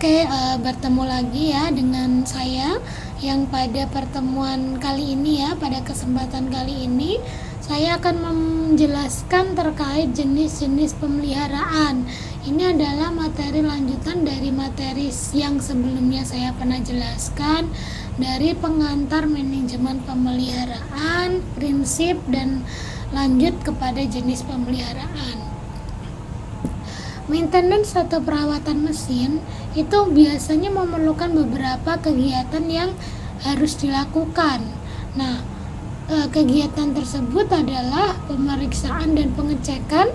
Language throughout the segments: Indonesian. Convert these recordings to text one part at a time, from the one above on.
Oke, bertemu lagi ya dengan saya yang pada pertemuan kali ini ya, pada kesempatan kali ini saya akan menjelaskan terkait jenis-jenis pemeliharaan. Ini adalah materi lanjutan dari materi yang sebelumnya saya pernah jelaskan dari pengantar manajemen pemeliharaan, prinsip dan lanjut kepada jenis pemeliharaan. Maintenance atau perawatan mesin itu biasanya memerlukan beberapa kegiatan yang harus dilakukan. Nah, kegiatan tersebut adalah pemeriksaan dan pengecekan,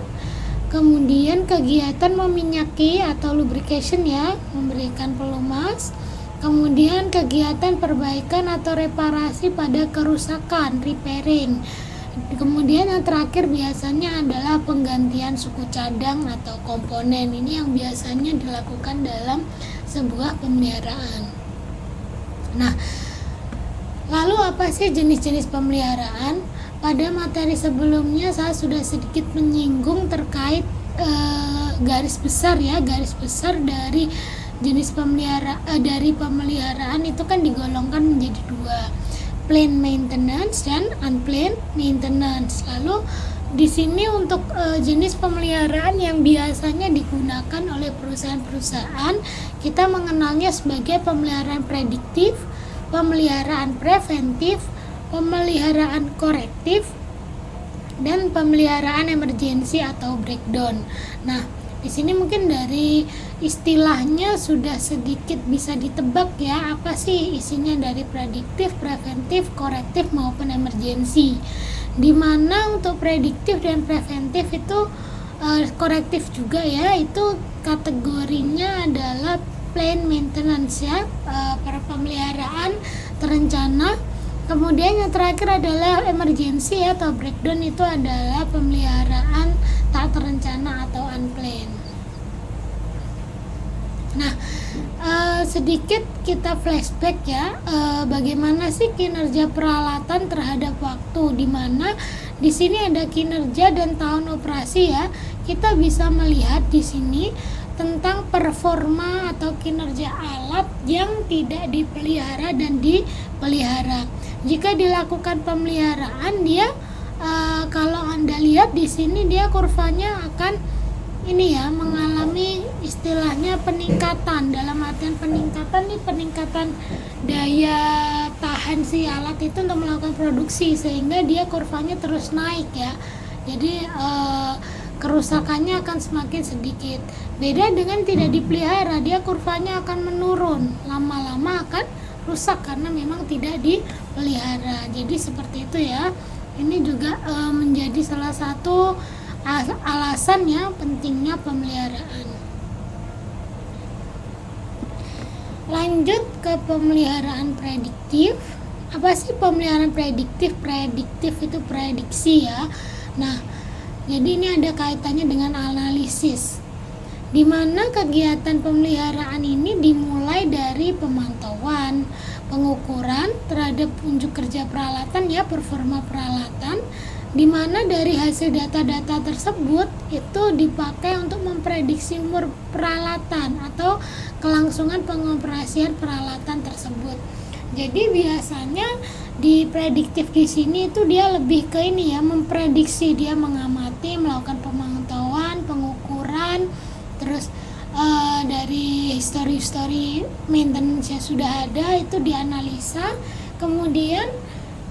kemudian kegiatan meminyaki atau lubrication ya, memberikan pelumas, kemudian kegiatan perbaikan atau reparasi pada kerusakan, repairing. Kemudian yang terakhir biasanya adalah penggantian suku cadang atau komponen. Ini yang biasanya dilakukan dalam sebuah pemeliharaan. Nah, lalu apa sih jenis-jenis pemeliharaan? Pada materi sebelumnya saya sudah sedikit menyinggung terkait garis besar dari jenis pemeliharaan itu kan digolongkan menjadi dua, planned maintenance dan unplanned maintenance. Lalu di sini untuk jenis pemeliharaan yang biasanya digunakan oleh perusahaan-perusahaan, kita mengenalnya sebagai pemeliharaan prediktif, pemeliharaan preventif, pemeliharaan korektif, dan pemeliharaan emergensi atau breakdown. Nah, di sini mungkin dari istilahnya sudah sedikit bisa ditebak ya, apa sih isinya dari prediktif, preventif, korektif maupun emergensi. Dimana untuk prediktif dan preventif itu korektif juga ya, itu kategorinya adalah planned maintenance ya, pemeliharaan terencana. Kemudian yang terakhir adalah emergency atau breakdown, itu adalah pemeliharaan tak terencana atau unplanned. Nah, sedikit kita flashback ya, bagaimana sih kinerja peralatan terhadap waktu, di mana di sini ada kinerja dan tahun operasi ya. Kita bisa melihat di sini tentang performa atau kinerja alat yang tidak dipelihara dan dipelihara. Jika dilakukan pemeliharaan, dia kalau Anda lihat di sini dia kurvanya akan ini ya, mengalami istilahnya peningkatan. Dalam artian peningkatan nih, peningkatan daya tahan si alat itu untuk melakukan produksi, sehingga dia kurvanya terus naik ya. Jadi kerusakannya akan semakin sedikit. Beda dengan tidak dipelihara, dia kurvanya akan menurun, lama-lama akan rusak karena memang tidak dipelihara. Jadi seperti itu ya. Ini juga menjadi salah satu alasannya pentingnya pemeliharaan. Lanjut ke pemeliharaan prediktif. Apa sih pemeliharaan prediktif? Prediktif itu prediksi ya. Nah, jadi ini ada kaitannya dengan analisis, di mana kegiatan pemeliharaan ini dimulai dari pemantauan, pengukuran terhadap unjuk kerja peralatan ya, performa peralatan, di mana dari hasil data-data tersebut itu dipakai untuk memprediksi umur peralatan atau kelangsungan pengoperasian peralatan tersebut. Jadi biasanya di prediktif di sini itu dia lebih ke ini ya, memprediksi, dia mengamati, melakukan pemantauan, pengukuran, terus dari histori maintenance yang sudah ada itu dianalisa, kemudian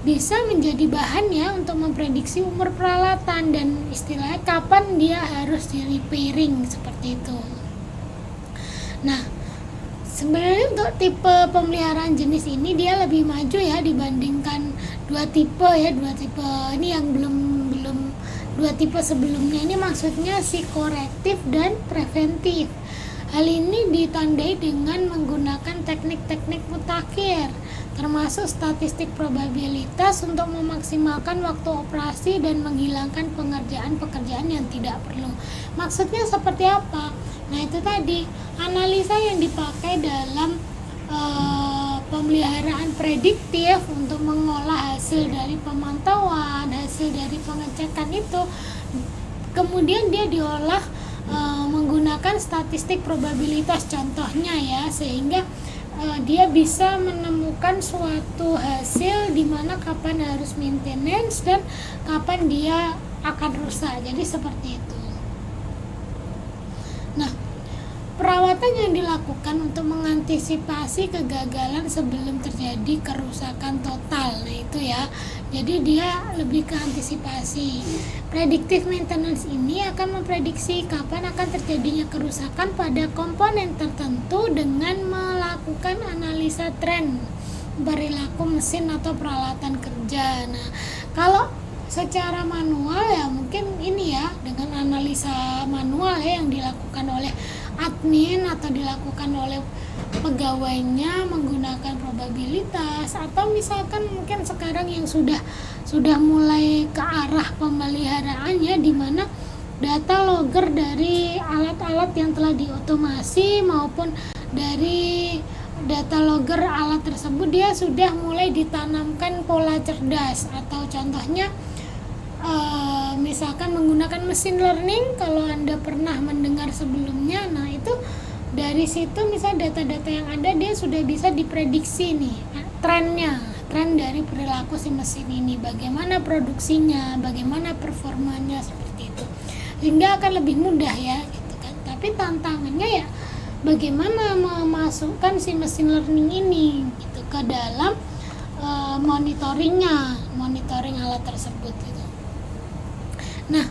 bisa menjadi bahan ya untuk memprediksi umur peralatan dan istilahnya kapan dia harus di repairing, seperti itu. Nah, sebenarnya untuk tipe pemeliharaan jenis ini dia lebih maju ya dibandingkan dua tipe ini yang belum dua tipe sebelumnya. Ini maksudnya si korektif dan preventif. Hal ini ditandai dengan menggunakan teknik-teknik mutakhir, termasuk statistik probabilitas untuk memaksimalkan waktu operasi dan menghilangkan pekerjaan yang tidak perlu. Maksudnya seperti apa? Nah, itu tadi analisa yang dipakai dalam pemeliharaan prediktif untuk mengolah hasil dari pemantauan, hasil dari pengecekan itu, kemudian dia diolah menggunakan statistik probabilitas contohnya ya, sehingga dia bisa menemukan suatu hasil di mana kapan harus maintenance dan kapan dia akan rusak. Jadi seperti itu. Nah, perawatan yang dilakukan untuk mengantisipasi kegagalan sebelum terjadi kerusakan total. Nah, itu ya. Jadi dia lebih ke antisipasi. Predictive maintenance ini akan memprediksi kapan akan terjadinya kerusakan pada komponen tertentu dengan melakukan analisa tren perilaku mesin atau peralatan kerja. Nah, kalau secara manual ya mungkin ini ya, dengan analisa manual ya yang dilakukan oleh admin atau dilakukan oleh pegawainya menggunakan probabilitas, atau misalkan mungkin sekarang yang sudah mulai ke arah pemeliharaannya di mana data logger dari alat-alat yang telah diotomasi maupun dari data logger alat tersebut dia sudah mulai ditanamkan pola cerdas, atau contohnya misalkan menggunakan machine learning. Kalau Anda pernah mendengar sebelumnya, nah itu dari situ misalnya data-data yang ada dia sudah bisa diprediksi nih tren dari perilaku si mesin ini, bagaimana produksinya, bagaimana performanya, seperti itu, sehingga akan lebih mudah ya gitu kan. Tapi tantangannya ya bagaimana memasukkan si machine learning ini gitu ke dalam monitoring alat tersebut gitu. Nah,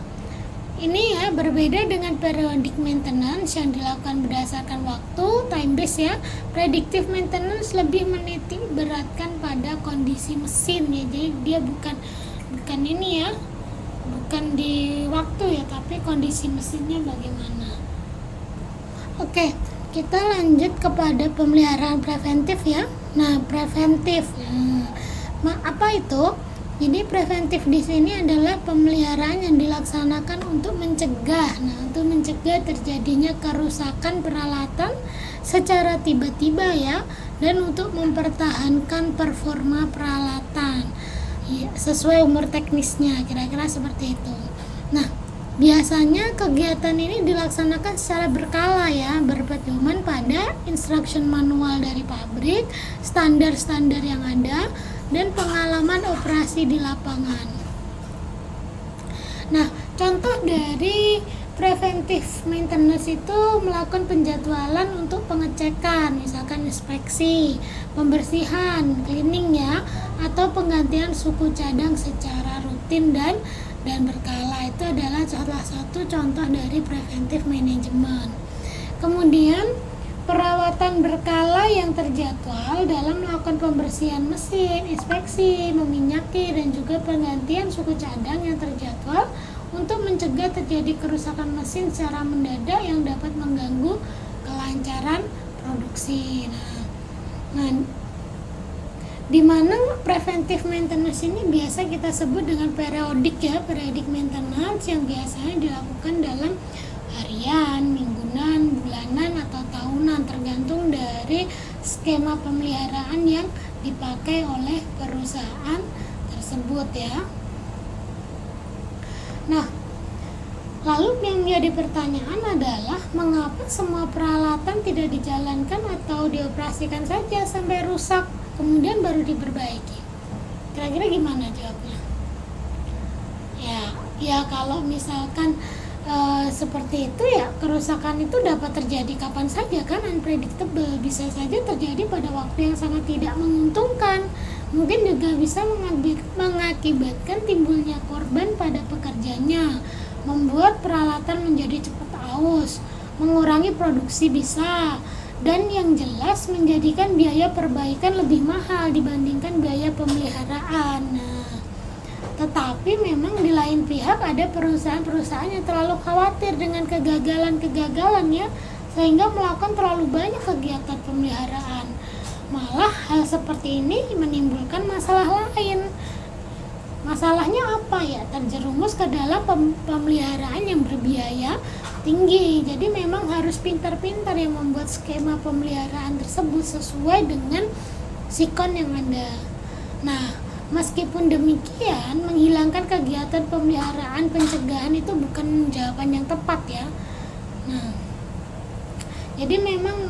ini ya berbeda dengan periodic maintenance yang dilakukan berdasarkan waktu, time base ya. Predictive maintenance lebih menitik beratkan pada kondisi mesin ya. Jadi dia bukan ini ya, bukan di waktu ya, tapi kondisi mesinnya bagaimana. Oke, kita lanjut kepada pemeliharaan preventif ya. Nah, preventif. Apa itu? Jadi preventif di sini adalah pemeliharaan yang dilaksanakan untuk mencegah. Nah, untuk mencegah terjadinya kerusakan peralatan secara tiba-tiba ya, dan untuk mempertahankan performa peralatan ya, sesuai umur teknisnya, kira-kira seperti itu. Nah, biasanya kegiatan ini dilaksanakan secara berkala ya, berpedoman pada instruction manual dari pabrik, standar-standar yang ada, dan pengalaman operasi di lapangan. Nah, contoh dari preventive maintenance itu melakukan penjadwalan untuk pengecekan, misalkan inspeksi, pembersihan, cleaning ya, atau penggantian suku cadang secara rutin dan berkala. Itu adalah salah satu contoh dari preventive management. Kemudian perawatan berkala yang terjadwal dalam melakukan pembersihan mesin, inspeksi, meminyaki, dan juga penggantian suku cadang yang terjadwal untuk mencegah terjadi kerusakan mesin secara mendadak yang dapat mengganggu kelancaran produksi. Nah, di mana preventive maintenance ini biasa kita sebut dengan periodik ya, periodic maintenance yang biasanya dilakukan dalam harian, mingguan, bulanan, atau tahunan, tergantung dari skema pemeliharaan yang dipakai oleh perusahaan tersebut ya. Nah, lalu yang menjadi pertanyaan adalah mengapa semua peralatan tidak dijalankan atau dioperasikan saja sampai rusak kemudian baru diperbaiki? Kira-kira gimana jawabnya? Ya kalau misalkan seperti itu ya, kerusakan itu dapat terjadi kapan saja kan, unpredictable, bisa saja terjadi pada waktu yang sangat tidak menguntungkan, mungkin juga bisa mengakibatkan timbulnya korban pada pekerjanya, membuat peralatan menjadi cepat aus, mengurangi produksi bisa, dan yang jelas menjadikan biaya perbaikan lebih mahal dibandingkan biaya pemeliharaan. Tetapi memang di lain pihak ada perusahaan-perusahaan yang terlalu khawatir dengan kegagalan ya, sehingga melakukan terlalu banyak kegiatan pemeliharaan. Malah hal seperti ini menimbulkan masalah lain. Masalahnya apa ya? Terjerumus ke dalam pemeliharaan yang berbiaya tinggi. Jadi memang harus pintar-pintar yang membuat skema pemeliharaan tersebut sesuai dengan sikon yang ada. Nah, meskipun demikian, menghilangkan kegiatan pemeliharaan pencegahan itu bukan jawaban yang tepat ya. Nah, Jadi memang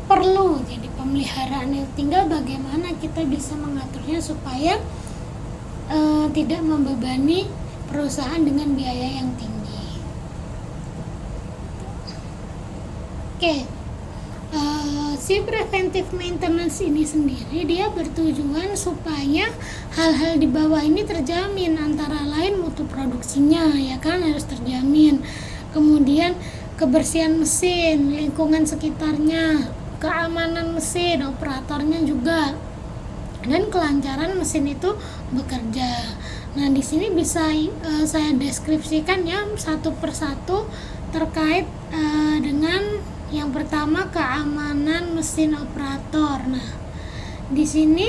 perlu jadi pemeliharaan, yang tinggal bagaimana kita bisa mengaturnya supaya tidak membebani perusahaan dengan biaya yang tinggi. Oke. Si preventive maintenance ini sendiri dia bertujuan supaya hal-hal di bawah ini terjamin, antara lain mutu produksinya ya kan harus terjamin, kemudian kebersihan mesin, lingkungan sekitarnya, keamanan mesin, operatornya juga, dan kelancaran mesin itu bekerja. Nah, di sini bisa saya deskripsikan ya satu persatu terkait dengan yang pertama, keamanan mesin operator. Nah, di sini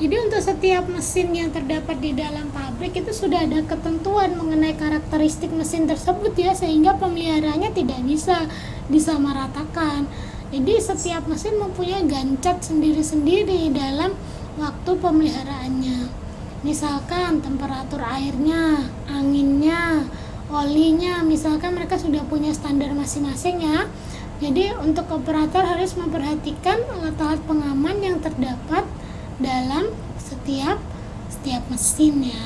jadi untuk setiap mesin yang terdapat di dalam pabrik itu sudah ada ketentuan mengenai karakteristik mesin tersebut ya, sehingga pemeliharaannya tidak bisa disamaratakan. Jadi setiap mesin mempunyai gancet sendiri-sendiri dalam waktu pemeliharaannya. Misalkan temperatur airnya, anginnya, olinya, misalkan mereka sudah punya standar masing-masing ya. Jadi untuk operator harus memperhatikan alat-alat pengaman yang terdapat dalam setiap mesin ya.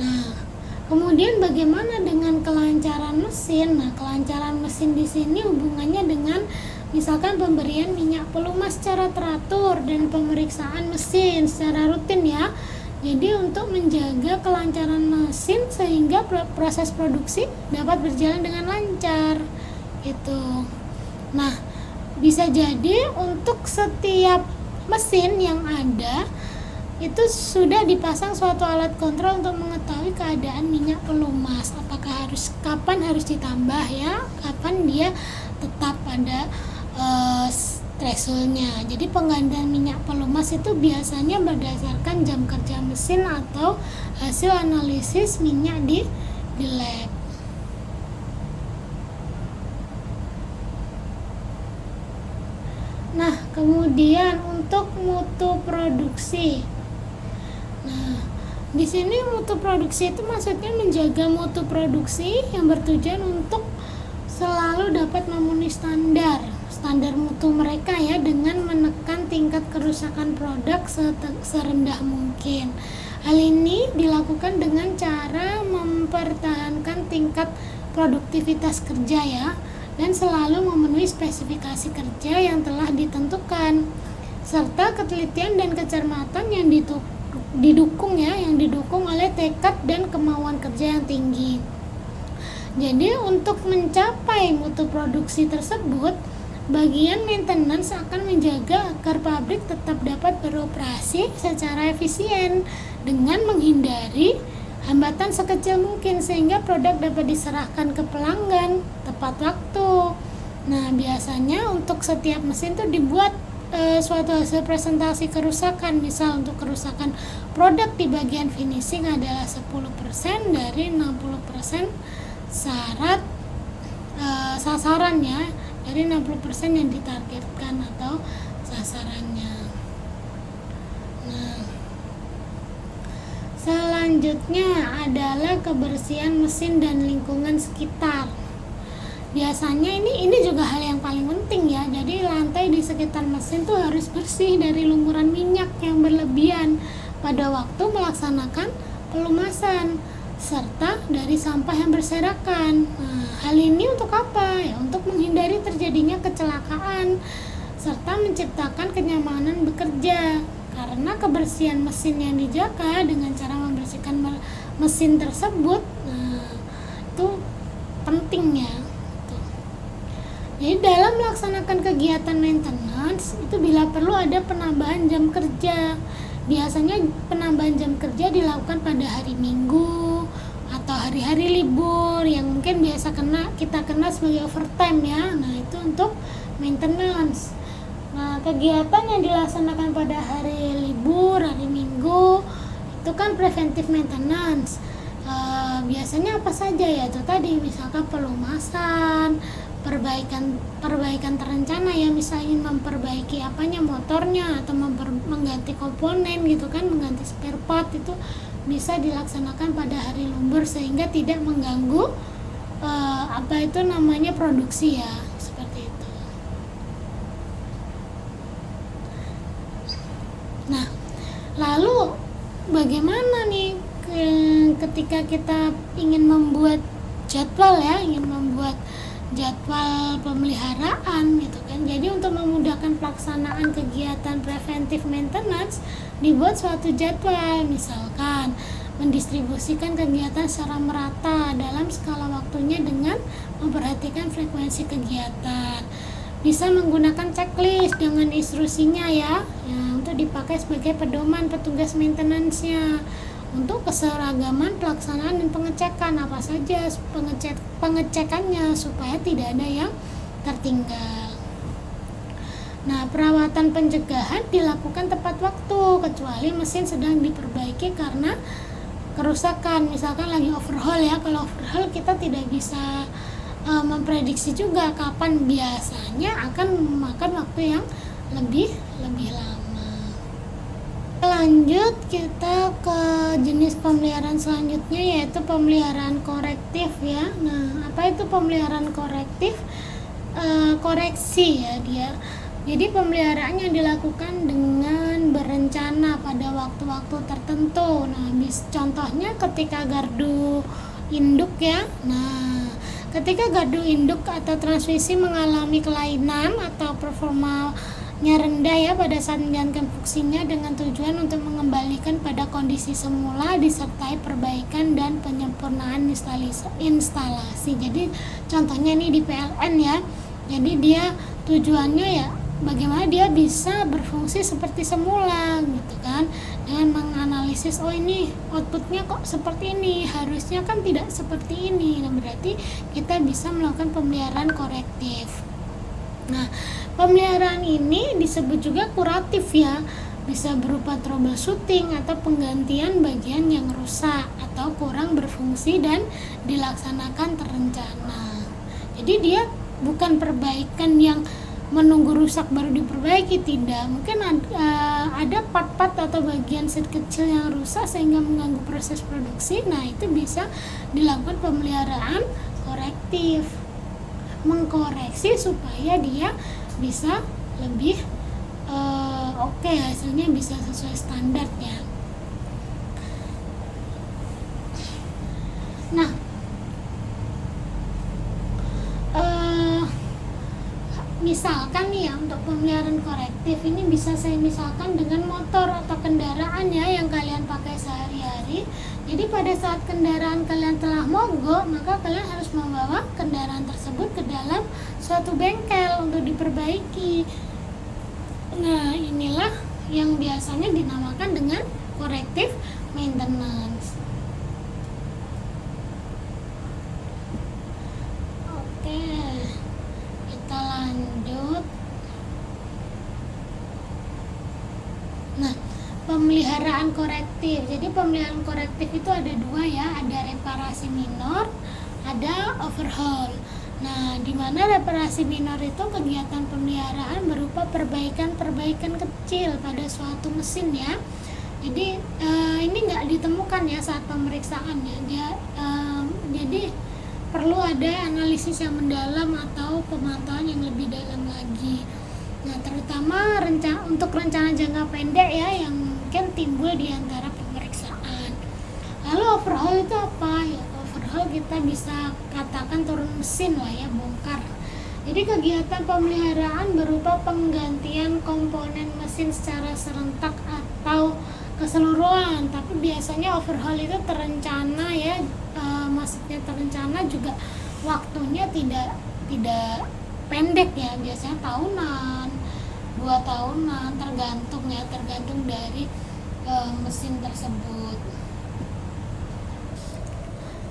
Nah, kemudian bagaimana dengan kelancaran mesin? Nah, kelancaran mesin di sini hubungannya dengan misalkan pemberian minyak pelumas secara teratur dan pemeriksaan mesin secara rutin ya. Jadi untuk menjaga kelancaran mesin sehingga proses produksi dapat berjalan dengan lancar gitu. Nah, bisa jadi untuk setiap mesin yang ada itu sudah dipasang suatu alat kontrol untuk mengetahui keadaan minyak pelumas, apakah kapan harus ditambah ya, kapan dia tetap pada thresholdnya. Jadi penggantian minyak pelumas itu biasanya berdasarkan jam kerja mesin atau hasil analisis minyak di lab. Nah, kemudian untuk mutu produksi. Nah, di sini mutu produksi itu maksudnya menjaga mutu produksi yang bertujuan untuk selalu dapat memenuhi standar mutu mereka ya, dengan menekan tingkat kerusakan produk serendah mungkin. Hal ini dilakukan dengan cara mempertahankan tingkat produktivitas kerja ya, dan selalu memenuhi spesifikasi kerja yang telah ditentukan, serta ketelitian dan kecermatan yang didukung oleh tekad dan kemauan kerja yang tinggi. Jadi untuk mencapai mutu produksi tersebut, bagian maintenance akan menjaga agar pabrik tetap dapat beroperasi secara efisien dengan menghindari hambatan sekecil mungkin sehingga produk dapat diserahkan ke pelanggan tepat waktu. Nah, biasanya untuk setiap mesin itu dibuat suatu hasil presentasi kerusakan. Misal untuk kerusakan produk di bagian finishing adalah 10% dari 60% sasarannya, dari 60% yang ditargetkan atau sasarannya. Nah, selanjutnya adalah kebersihan mesin dan lingkungan sekitar. Biasanya ini juga hal yang paling penting ya. Jadi lantai di sekitar mesin tuh harus bersih dari lumuran minyak yang berlebihan pada waktu melaksanakan pelumasan, serta dari sampah yang berserakan. Nah, hal ini untuk apa? Ya, untuk menghindari terjadinya kecelakaan serta menciptakan kenyamanan bekerja. Karena kebersihan mesin yang dijaga dengan cara membersihkan mesin tersebut, nah, itu penting ya. Jadi dalam melaksanakan kegiatan maintenance itu bila perlu ada penambahan jam kerja. Biasanya penambahan jam kerja dilakukan pada hari Minggu atau hari-hari libur yang mungkin biasa kita kenal sebagai overtime ya. Nah, itu untuk maintenance. Nah, kegiatan yang dilaksanakan pada hari libur, hari Minggu itu kan preventive maintenance. Biasanya apa saja ya? Itu tadi misalkan pelumasan, perbaikan terencana ya, misalnya memperbaiki motornya atau mengganti komponen gitu kan, mengganti spare part, itu bisa dilaksanakan pada hari libur sehingga tidak mengganggu apa itu namanya produksi ya, seperti itu. Nah, lalu bagaimana nih ketika kita ingin membuat jadwal ya, ingin membuat jadwal pemeliharaan gitu kan. Jadi untuk memudahkan pelaksanaan kegiatan preventive maintenance, dibuat suatu jadwal, misalkan mendistribusikan kegiatan secara merata dalam skala waktunya dengan memperhatikan frekuensi kegiatan. Bisa menggunakan checklist dengan instruksinya ya, untuk dipakai sebagai pedoman petugas maintenance-nya untuk keseragaman pelaksanaan dan pengecekan apa saja pengecekannya supaya tidak ada yang tertinggal. Nah, perawatan pencegahan dilakukan tepat waktu kecuali mesin sedang diperbaiki karena kerusakan, misalkan lagi overhaul ya. Kalau overhaul kita tidak bisa memprediksi juga kapan, biasanya akan memakan waktu yang lebih lama. Lanjut kita ke jenis pemeliharaan selanjutnya, yaitu pemeliharaan korektif ya. Nah, apa itu pemeliharaan korektif? Koreksi ya dia. Jadi pemeliharaan yang dilakukan dengan berencana pada waktu-waktu tertentu. Nah, contohnya ketika gardu induk ya. Nah, ketika gardu induk atau transmisi mengalami kelainan atau performanya rendah ya pada saat menjalankan fungsinya, dengan tujuan untuk mengembalikan pada kondisi semula disertai perbaikan dan penyempurnaan instalasi. Jadi contohnya ini di PLN ya. Jadi dia tujuannya ya bagaimana dia bisa berfungsi seperti semula gitu kan, dengan menganalisis ini outputnya kok seperti ini, harusnya kan tidak seperti ini. Nah, berarti kita bisa melakukan pemeliharaan korektif. Nah, pemeliharaan ini disebut juga kuratif ya, bisa berupa troubleshooting atau penggantian bagian yang rusak atau kurang berfungsi dan dilaksanakan terencana. Jadi dia bukan perbaikan yang menunggu rusak baru diperbaiki, tidak. Mungkin ada part-part atau bagian set kecil yang rusak sehingga mengganggu proses produksi. Nah, itu bisa dilakukan pemeliharaan korektif, mengkoreksi supaya dia bisa lebih oke, hasilnya bisa sesuai standarnya. Nah, misalkan nih ya, untuk pemeliharaan korektif ini bisa saya misalkan dengan motor atau kendaraan ya yang kalian pakai sehari-hari. Jadi pada saat kendaraan kalian telah mogok, maka kalian harus membawa kendaraan tersebut ke dalam suatu bengkel untuk diperbaiki. Nah, inilah yang biasanya dinamakan dengan corrective maintenance. Oke, kita lanjut. Nah, pemeliharaan korektif. Jadi pemeliharaan korektif itu ada dua ya, ada reparasi minor, ada overhaul. Nah, di mana reparasi minor itu kegiatan pemeliharaan berupa perbaikan-perbaikan kecil pada suatu mesin ya. Jadi ini nggak ditemukan ya saat pemeriksaan ya. Jadi perlu ada analisis yang mendalam atau pemantauan yang lebih dalam lagi. Nah, terutama untuk rencana jangka pendek ya yang mungkin timbul di antara pemeriksaan. Lalu overhaul itu apa ya? Overhaul kita bisa katakan turun mesin lah ya, bongkar. Jadi kegiatan pemeliharaan berupa penggantian komponen mesin secara serentak atau keseluruhan. Tapi biasanya overhaul itu terencana ya, maksudnya terencana juga waktunya tidak pendek ya, biasanya tahunan, 2 tahunan, tergantung dari mesin tersebut.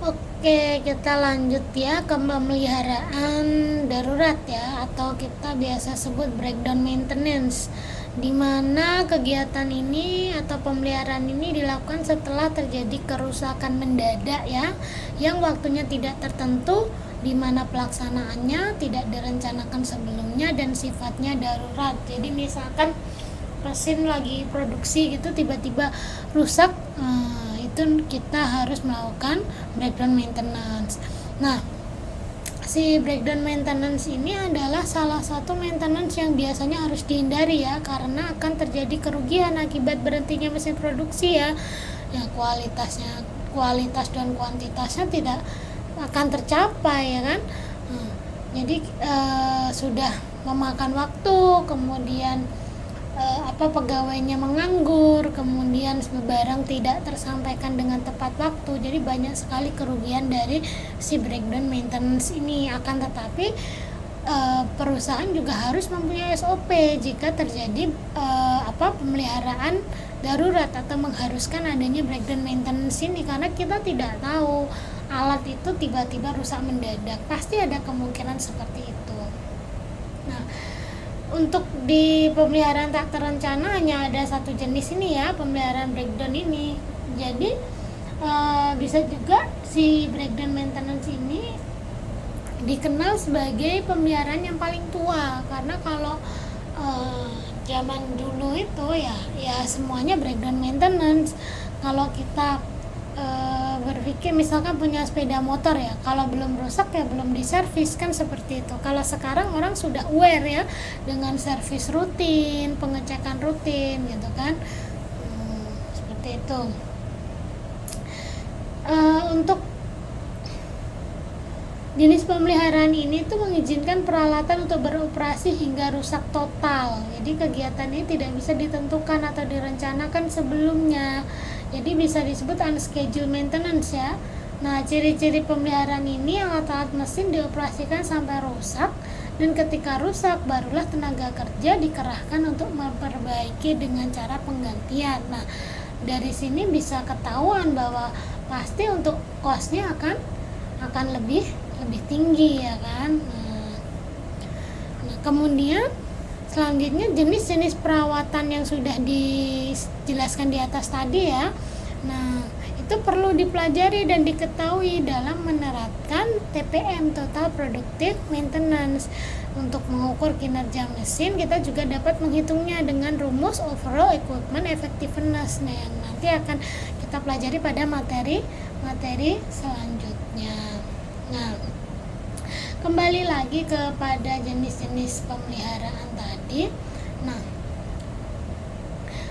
Oke, kita lanjut ya ke pemeliharaan darurat ya, atau kita biasa sebut breakdown maintenance, di mana kegiatan ini atau pemeliharaan ini dilakukan setelah terjadi kerusakan mendadak ya, yang waktunya tidak tertentu, di mana pelaksanaannya tidak direncanakan sebelumnya dan sifatnya darurat. Jadi misalkan mesin lagi produksi gitu tiba-tiba rusak, itu kita harus melakukan breakdown maintenance. Nah, si breakdown maintenance ini adalah salah satu maintenance yang biasanya harus dihindari ya, karena akan terjadi kerugian akibat berhentinya mesin produksi ya. Ya kualitas dan kuantitasnya tidak akan tercapai ya kan. Jadi sudah memakan waktu, kemudian pegawainya menganggur, kemudian barang tidak tersampaikan dengan tepat waktu. Jadi banyak sekali kerugian dari si breakdown maintenance ini. Akan tetapi perusahaan juga harus mempunyai SOP jika terjadi pemeliharaan darurat atau mengharuskan adanya breakdown maintenance ini, karena kita tidak tahu alat itu tiba-tiba rusak mendadak, pasti ada kemungkinan seperti itu. Nah, untuk di pemeliharaan tak terencana hanya ada satu jenis ini ya, pemeliharaan breakdown ini. Jadi bisa juga si breakdown maintenance ini dikenal sebagai pemeliharaan yang paling tua, karena kalau zaman dulu itu ya semuanya breakdown maintenance. Kalau kita berpikir misalkan punya sepeda motor ya, kalau belum rusak ya belum diservis kan, seperti itu. Kalau sekarang orang sudah aware ya dengan servis rutin, pengecekan rutin gitu kan. Seperti itu. Untuk jenis pemeliharaan ini tuh mengizinkan peralatan untuk beroperasi hingga rusak total. Jadi kegiatan ini tidak bisa ditentukan atau direncanakan sebelumnya. Jadi bisa disebut unscheduled maintenance ya. Nah, ciri-ciri pemeliharaan ini alat-alat mesin dioperasikan sampai rusak, dan ketika rusak barulah tenaga kerja dikerahkan untuk memperbaiki dengan cara penggantian. Nah, dari sini bisa ketahuan bahwa pasti untuk cost-nya akan lebih tinggi ya kan. Nah, kemudian selanjutnya jenis-jenis perawatan yang sudah dijelaskan di atas tadi ya. Nah, itu perlu dipelajari dan diketahui dalam menerapkan TPM, Total Productive Maintenance. Untuk mengukur kinerja mesin, kita juga dapat menghitungnya dengan rumus Overall Equipment Effectiveness. Nah, yang nanti akan kita pelajari pada materi selanjutnya. Nah, kembali lagi kepada jenis-jenis pemeliharaan tadi. Nah,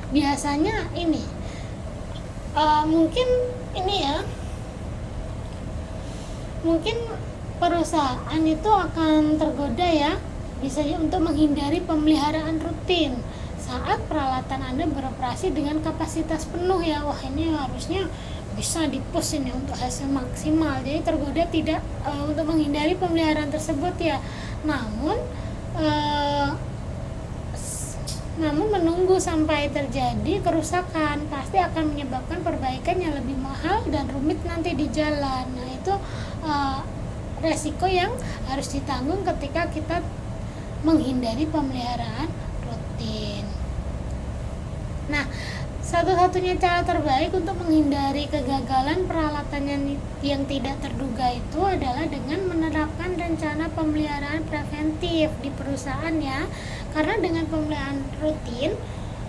biasanya ini mungkin perusahaan itu akan tergoda ya, bisa untuk menghindari pemeliharaan rutin saat peralatan Anda beroperasi dengan kapasitas penuh ya. Wah, ini harusnya bisa di-push ini untuk hasil maksimal, jadi tergoda tidak untuk menghindari pemeliharaan tersebut ya. Namun menunggu sampai terjadi kerusakan pasti akan menyebabkan perbaikan yang lebih mahal dan rumit nanti di jalan. Nah, itu resiko yang harus ditanggung ketika kita menghindari pemeliharaan rutin. Nah, satu-satunya cara terbaik untuk menghindari kegagalan peralatan yang tidak terduga itu adalah dengan menerapkan rencana pemeliharaan preventif di perusahaan ya. Karena dengan pemeliharaan rutin,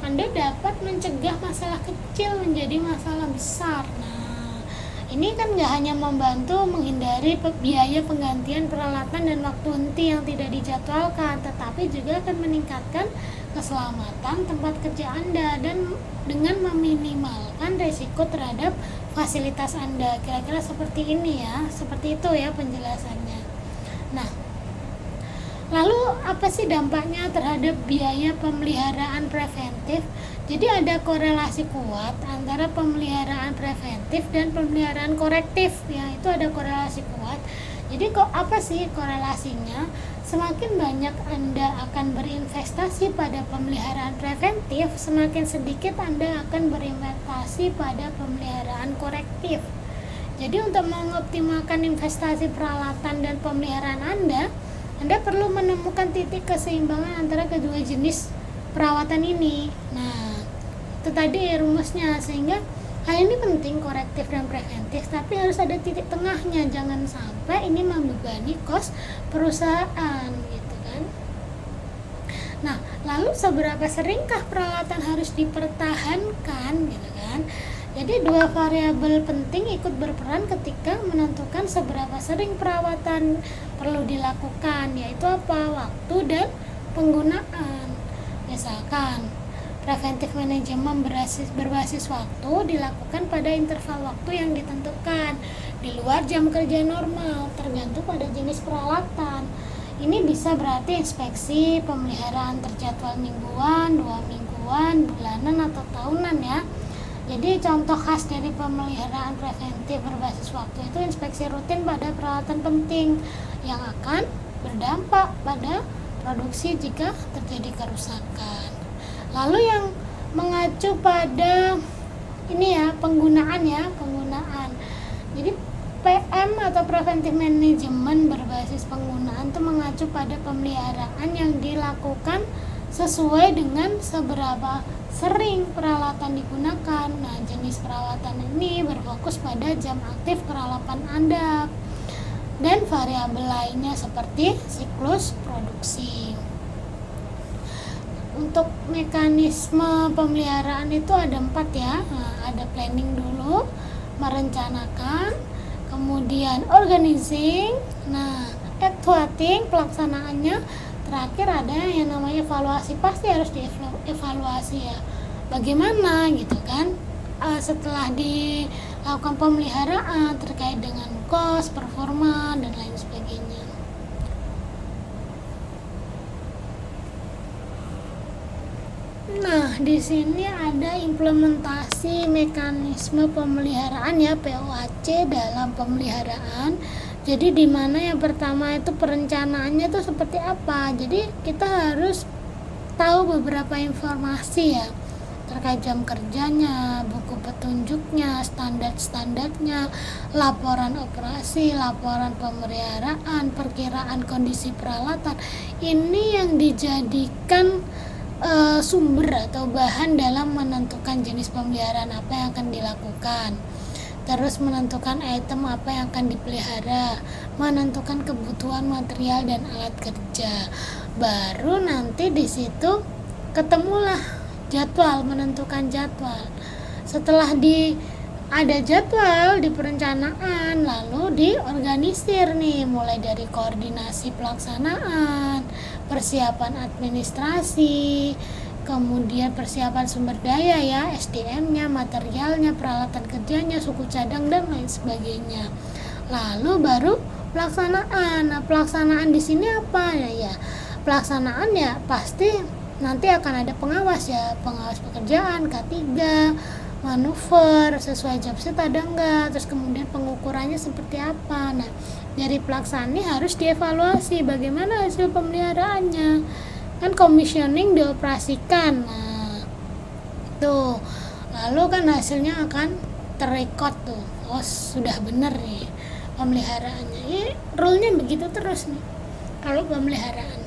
Anda dapat mencegah masalah kecil menjadi masalah besar. Nah, ini kan nggak hanya membantu menghindari biaya penggantian peralatan dan waktu henti yang tidak dijadwalkan, tetapi juga akan meningkatkan keselamatan tempat kerja Anda dan dengan meminimalkan resiko terhadap fasilitas Anda. Kira-kira seperti ini ya, seperti itu ya penjelasannya. Nah, lalu apa sih dampaknya terhadap biaya pemeliharaan preventif? Jadi ada korelasi kuat antara pemeliharaan preventif dan pemeliharaan korektif ya, itu ada korelasi kuat. Jadi apa sih korelasinya? Semakin banyak Anda akan berinvestasi pada pemeliharaan preventif, semakin sedikit Anda akan berinvestasi pada pemeliharaan korektif. Jadi untuk mengoptimalkan investasi peralatan dan pemeliharaan Anda perlu menemukan titik keseimbangan antara kedua jenis perawatan ini. Nah, itu tadi rumusnya, sehingga hal ini penting, korektif dan preventif, tapi harus ada titik tengahnya. Jangan sampai ini membebani kos perusahaan gitu kan. Nah, lalu seberapa seringkah peralatan harus dipertahankan gitu kan? Jadi dua variabel penting ikut berperan ketika menentukan seberapa sering perawatan perlu dilakukan, yaitu apa? Waktu dan penggunaan. Misalkan preventif manajemen berbasis waktu dilakukan pada interval waktu yang ditentukan di luar jam kerja normal, tergantung pada jenis peralatan. Ini bisa berarti inspeksi, pemeliharaan terjadwal mingguan, 2 mingguan, bulanan, atau tahunan ya. Jadi contoh khas dari pemeliharaan preventif berbasis waktu itu inspeksi rutin pada peralatan penting yang akan berdampak pada produksi jika terjadi kerusakan. Lalu yang mengacu pada ini ya, penggunaan. Jadi PM atau preventive management berbasis penggunaan itu mengacu pada pemeliharaan yang dilakukan sesuai dengan seberapa sering peralatan digunakan. Nah, jenis peralatan ini berfokus pada jam aktif peralatan Anda dan variabel lainnya seperti siklus produksi. Untuk mekanisme pemeliharaan itu ada 4 ya. Nah, ada planning dulu, merencanakan, kemudian organizing, evaluating, pelaksanaannya, terakhir ada yang namanya evaluasi. Pasti harus dievaluasi ya, bagaimana gitu kan setelah dilakukan pemeliharaan terkait dengan cost, performa, dan lain sebagainya. Nah, di sini ada implementasi mekanisme pemeliharaan ya, POAC dalam pemeliharaan. Jadi di mana yang pertama itu perencanaannya itu seperti apa. Jadi kita harus tahu beberapa informasi ya terkait jam kerjanya, buku petunjuknya, standar-standarnya, laporan operasi, laporan pemeliharaan, perkiraan kondisi peralatan. Ini yang dijadikan sumber atau bahan dalam menentukan jenis pemeliharaan apa yang akan dilakukan. Terus menentukan item apa yang akan dipelihara, menentukan kebutuhan material dan alat kerja. Baru nanti di situ ketemulah jadwal, menentukan jadwal. Setelah ada jadwal di perencanaan, lalu diorganisir nih, mulai dari koordinasi pelaksanaan, persiapan administrasi, kemudian persiapan sumber daya ya, SDM-nya, materialnya, peralatan kerjanya, suku cadang, dan lain sebagainya. Lalu baru pelaksanaan. Nah, pelaksanaan di sini apa ya? Pelaksanaan ya pasti nanti akan ada pengawas ya, pengawas pekerjaan, K3, manuver, sesuai job set ada enggak, terus kemudian pengukurannya seperti apa. Nah, dari pelaksanaan ini harus dievaluasi bagaimana hasil pemeliharaannya. Kan commissioning dioperasikan, nah tuh lalu kan hasilnya akan terrekod tuh, oh sudah benar nih pemeliharaannya. Ini rule-nya begitu terus nih kalau pemeliharaan.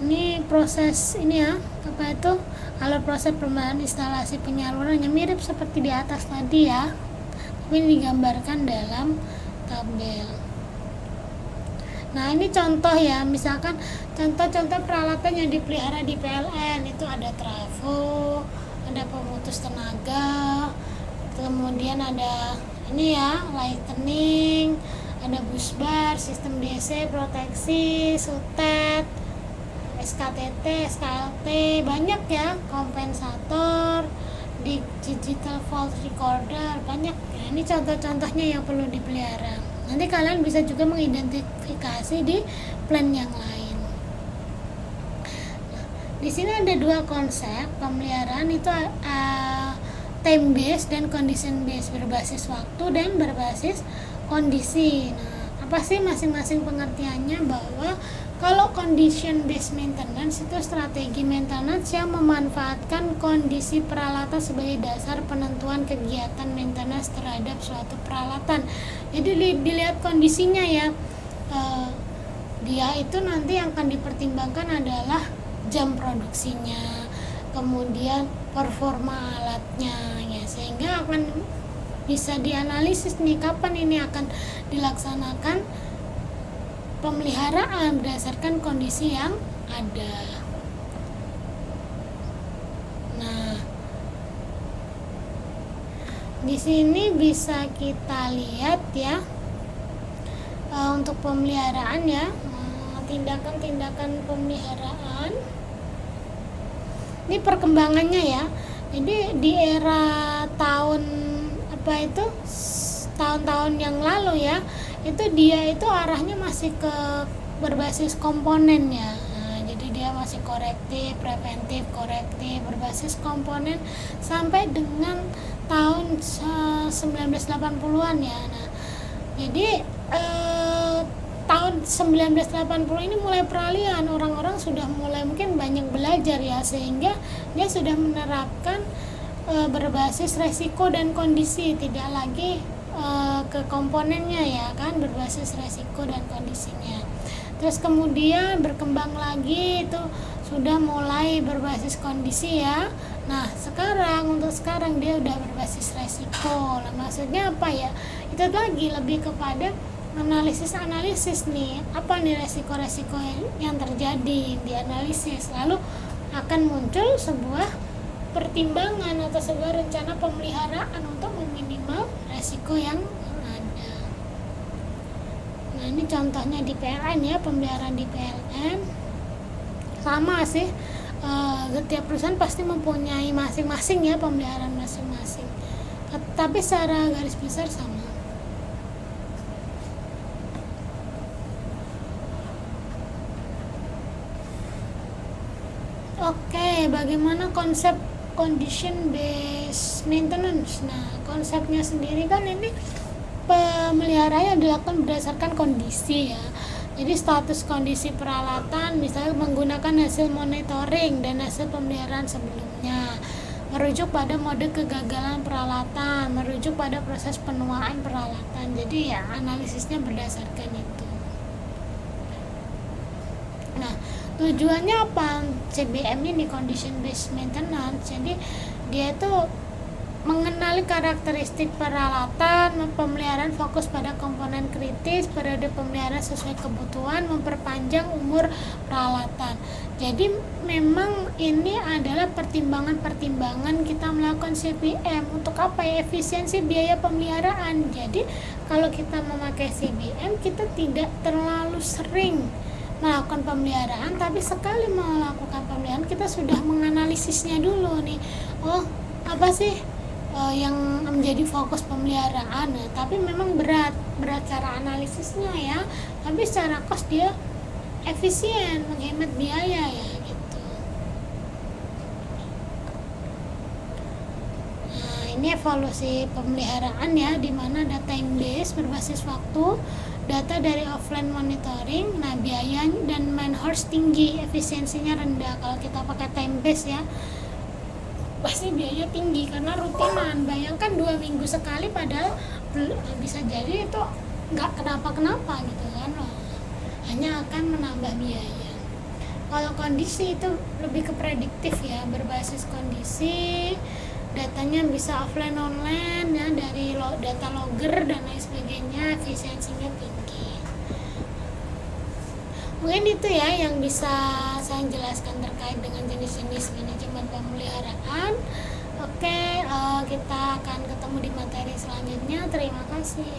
Ini proses ini ya, apa itu, kalau proses pemeliharaan instalasi penyalurannya mirip seperti di atas tadi ya, tapi ini digambarkan dalam tabel. Nah, ini contoh ya, misalkan contoh-contoh peralatan yang dipelihara di PLN itu ada trafo, ada pemutus tenaga, kemudian ada ini ya, lightning, ada busbar, sistem DC, proteksi, sutet, SKTT, SKLT, banyak ya, kompensator, di digital fault recorder, banyak ya. Ini contoh-contohnya yang perlu dipelihara. Nanti kalian bisa juga mengidentifikasi di plan yang lain. Nah, di sini ada 2 konsep pemeliharaan itu time based dan condition based, berbasis waktu dan berbasis kondisi. Nah, apa sih masing-masing pengertiannya? Bahwa kalau condition based maintenance itu strategi maintenance yang memanfaatkan kondisi peralatan sebagai dasar penentuan kegiatan maintenance terhadap suatu peralatan. Jadi dilihat kondisinya ya, dia itu nanti yang akan dipertimbangkan adalah jam produksinya, kemudian performa alatnya ya, sehingga akan bisa dianalisis nih kapan ini akan dilaksanakan pemeliharaan berdasarkan kondisi yang ada. Nah, di sini bisa kita lihat ya, untuk pemeliharaan ya, tindakan-tindakan pemeliharaan. Ini perkembangannya ya. Jadi di era tahun-tahun yang lalu ya, itu dia itu arahnya masih ke berbasis komponen ya. Nah, jadi dia masih korektif, preventif, korektif, berbasis komponen sampai dengan tahun 1980-an ya. Nah, jadi tahun 1980 ini mulai peralihan, orang-orang sudah mulai mungkin banyak belajar ya, sehingga dia sudah menerapkan berbasis resiko dan kondisi, tidak lagi ke komponennya ya kan, berbasis resiko dan kondisinya. Terus kemudian berkembang lagi itu sudah mulai berbasis kondisi ya. Nah, untuk sekarang dia udah berbasis resiko. Nah, maksudnya apa ya? Itu lagi lebih kepada analisis nih, apa nih resiko-resiko yang terjadi, dianalisis, lalu akan muncul sebuah pertimbangan atau sebuah rencana pemeliharaan untuk meminimal resiko yang ada. Nah, ini contohnya di PLN ya, pemeliharaan di PLN sama sih, setiap perusahaan pasti mempunyai masing-masing ya, pemeliharaan masing-masing, tapi secara garis besar sama. Oke, bagaimana konsep condition based maintenance? Nah, konsepnya sendiri kan ini pemeliharaan dilakukan berdasarkan kondisi ya. Jadi status kondisi peralatan, misalnya menggunakan hasil monitoring dan hasil pemeliharaan sebelumnya, merujuk pada mode kegagalan peralatan, merujuk pada proses penuaan peralatan. Jadi ya analisisnya berdasarkan itu. Nah, tujuannya apa CBM ini, condition based maintenance? Jadi dia itu mengenali karakteristik peralatan, pemeliharaan fokus pada komponen kritis, periode pemeliharaan sesuai kebutuhan, memperpanjang umur peralatan. Jadi memang ini adalah pertimbangan-pertimbangan kita melakukan CBM untuk apa ya, efisiensi biaya pemeliharaan. Jadi kalau kita memakai CBM, kita tidak terlalu sering melakukan pemeliharaan, tapi sekali melakukan pemeliharaan kita sudah menganalisisnya dulu nih, apa sih yang menjadi fokus pemeliharaan. Nah, tapi memang berat cara analisisnya ya, tapi secara cost dia efisien, menghemat biaya ya gitu. Nah, ini evolusi pemeliharaan ya, dimana ada time based berbasis waktu, data dari offline monitoring. Nah, biaya dan man horse tinggi, efisiensinya rendah. Kalau kita pakai time base ya, pasti biaya tinggi karena rutinan. Bayangkan 2 minggu sekali, padahal bisa jadi itu nggak kenapa-kenapa gitu kan, hanya akan menambah biaya. Kalau kondisi itu lebih ke prediktif ya, berbasis kondisi, datanya bisa offline online ya, dari data logger dan lain sebagainya, efisiensinya tinggi. Mungkin itu ya yang bisa saya jelaskan terkait dengan jenis-jenis manajemen pemeliharaan. Oke, kita akan ketemu di materi selanjutnya. Terima kasih.